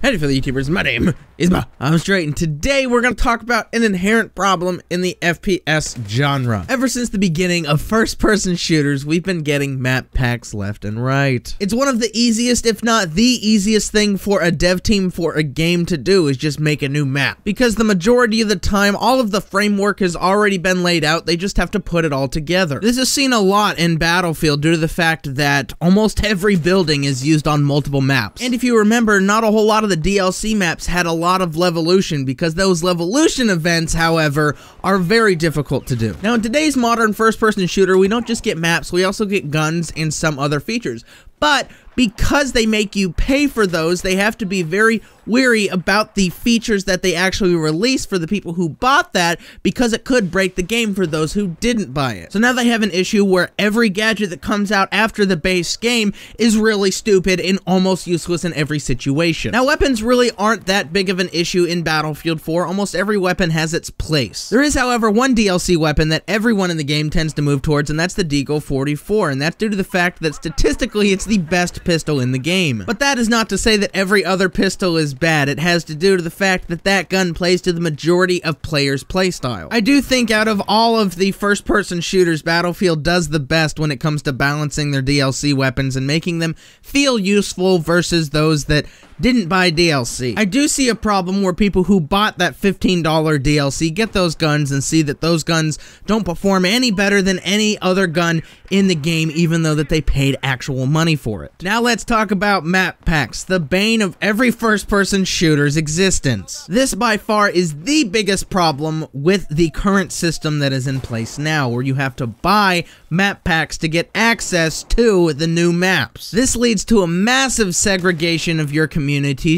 Howdy fellow YouTubers, my name is BobStraitFTW, and today we're going to talk about an inherent problem in the FPS genre. Ever since the beginning of first-person shooters, we've been getting map packs left and right. It's one of the easiest, if not the easiest thing for a dev team for a game to do is just make a new map. Because the majority of the time, all of the framework has already been laid out, they just have to put it all together. This is seen a lot in Battlefield due to the fact that almost every building is used on multiple maps. And if you remember, not a whole lot of the DLC maps had a lot of Levolution, because those Levolution events, however, are very difficult to do. Now, in today's modern first-person shooter, we don't just get maps, we also get guns and some other features. But because they make you pay for those, they have to be very weary about the features that they actually release for the people who bought that, because it could break the game for those who didn't buy it. So now they have an issue where every gadget that comes out after the base game is really stupid and almost useless in every situation. Now, weapons really aren't that big of an issue in Battlefield 4. Almost every weapon has its place. There is, however, one DLC weapon that everyone in the game tends to move towards, and that's the Deagle 44, and that's due to the fact that statistically it's the best pistol in the game. But that is not to say that every other pistol is bad. It has to do to the fact that that gun plays to the majority of players' playstyle. I do think out of all of the first-person shooters, Battlefield does the best when it comes to balancing their DLC weapons and making them feel useful versus those that didn't buy DLC. I do see a problem where people who bought that $15 DLC get those guns and see that those guns don't perform any better than any other gun in the game, even though that they paid actual money for it. Now let's talk about map packs, the bane of every first-person shooter's existence. This by far is the biggest problem with the current system that is in place now, where you have to buy map packs to get access to the new maps. This leads to a massive segregation of your community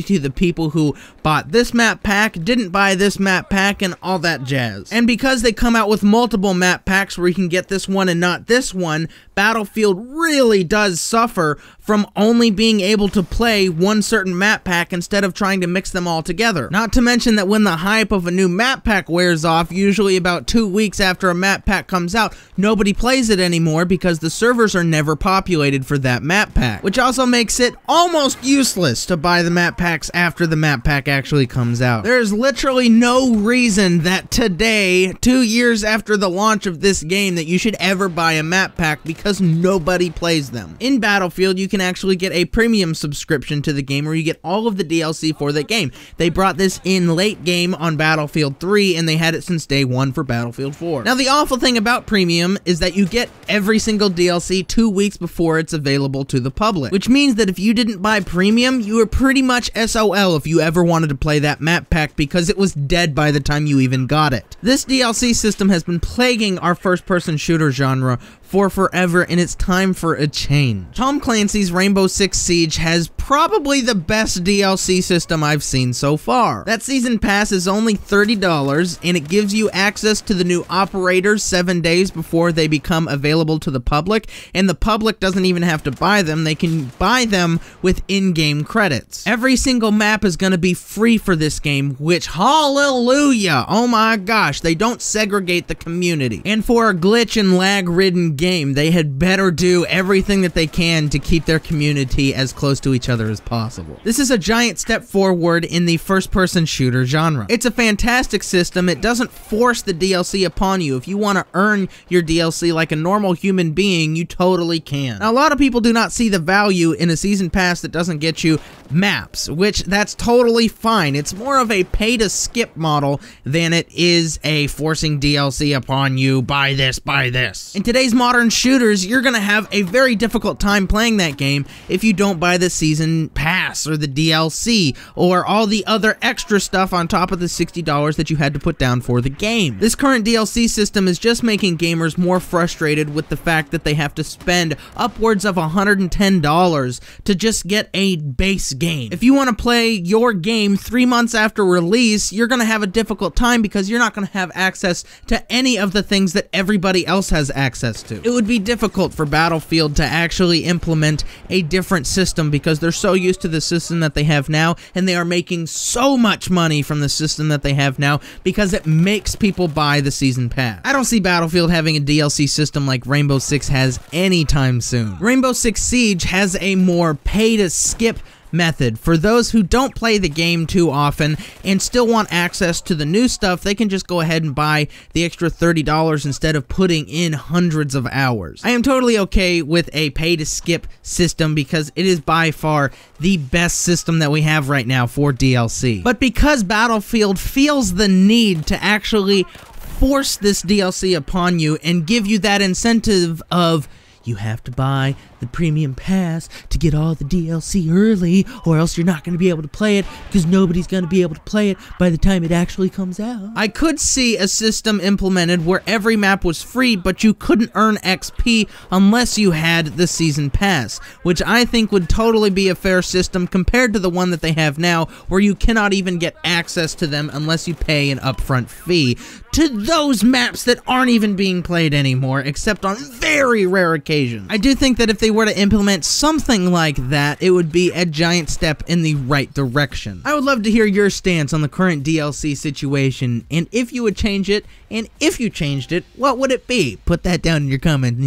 to the people who bought this map pack, didn't buy this map pack, and all that jazz. And because they come out with multiple map packs where you can get this one and not this one, Battlefield really does suffer from only being able to play one certain map pack instead of trying to mix them all together. Not to mention that when the hype of a new map pack wears off, usually about 2 weeks after a map pack comes out, nobody plays it anymore because the servers are never populated for that map pack, which also makes it almost useless to buy the map packs after the map pack actually comes out. There's literally no reason that today, 2 years after the launch of this game, that you should ever buy a map pack because nobody plays them. In Battlefield, you can actually get a premium subscription to the game where you get all of the DLC for the game. They brought this in late game on Battlefield 3, and they had it since day one for Battlefield 4. Now, the awful thing about premium is that you get every single DLC 2 weeks before it's available to the public, which means that if you didn't buy premium, you were pretty much SOL if you ever wanted to play that map pack, because it was dead by the time you even got it. This DLC system has been plaguing our first-person shooter genre for forever, and it's time for a change. Tom Clancy's Rainbow Six Siege has probably the best DLC system I've seen so far. That season pass is only $30, and it gives you access to the new operators 7 days before they become available to the public, and the public doesn't even have to buy them. They can buy them with in-game credits. Every single map is going to be free for this game, which, hallelujah, oh my gosh, they don't segregate the community. And for a glitch and lag-ridden game, they had better do everything that they can to keep their community as close to each other as possible. This is a giant step forward in the first-person shooter genre. It's a fantastic system. It doesn't force the DLC upon you. If you want to earn your DLC like a normal human being, you totally can. Now, a lot of people do not see the value in a season pass that doesn't get you maps, which that's totally fine. It's more of a pay-to-skip model than it is a forcing DLC upon you, buy this, buy this. In today's modern shooters, you're gonna have a very difficult time playing that game if you don't buy the season pass or the DLC or all the other extra stuff on top of the $60 that you had to put down for the game. This current DLC system is just making gamers more frustrated with the fact that they have to spend upwards of $110 to just get a base game. If you want to play your game 3 months after release, you're gonna have a difficult time because you're not gonna have access to any of the things that everybody else has access to. It would be difficult for Battlefield to actually implement a different system because they're so used to the system that they have now, and they are making so much money from the system that they have now because it makes people buy the season pass. I don't see Battlefield having a DLC system like Rainbow Six has anytime soon. Rainbow Six Siege has a more pay-to-skip method. For those who don't play the game too often and still want access to the new stuff, they can just go ahead and buy the extra $30 instead of putting in hundreds of hours. I am totally okay with a pay-to-skip system because it is by far the best system that we have right now for DLC. But because Battlefield feels the need to actually force this DLC upon you and give you that incentive of you have to buy the premium pass to get all the DLC early, or else you're not going to be able to play it because nobody's going to be able to play it by the time it actually comes out. I could see a system implemented where every map was free, but you couldn't earn XP unless you had the season pass, which I think would totally be a fair system compared to the one that they have now, where you cannot even get access to them unless you pay an upfront fee to those maps that aren't even being played anymore, except on very rare occasions. I do think that if they were to implement something like that, it would be a giant step in the right direction. I would love to hear your stance on the current DLC situation, and if you would change it, and if you changed it, what would it be? Put that down in your comment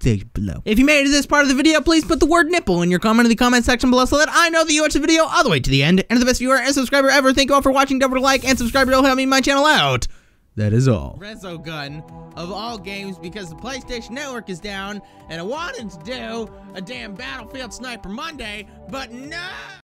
section below. If you made it to this part of the video, please put the word nipple in your comment in the comment section below so that I know that you watched the video all the way to the end, and are the best viewer and subscriber ever. Thank you all for watching. Don't forget to like and subscribe to help me my channel out. That is all. Resogun of all games, because the PlayStation Network is down, and I wanted to do a damn Battlefield Sniper Monday, but no!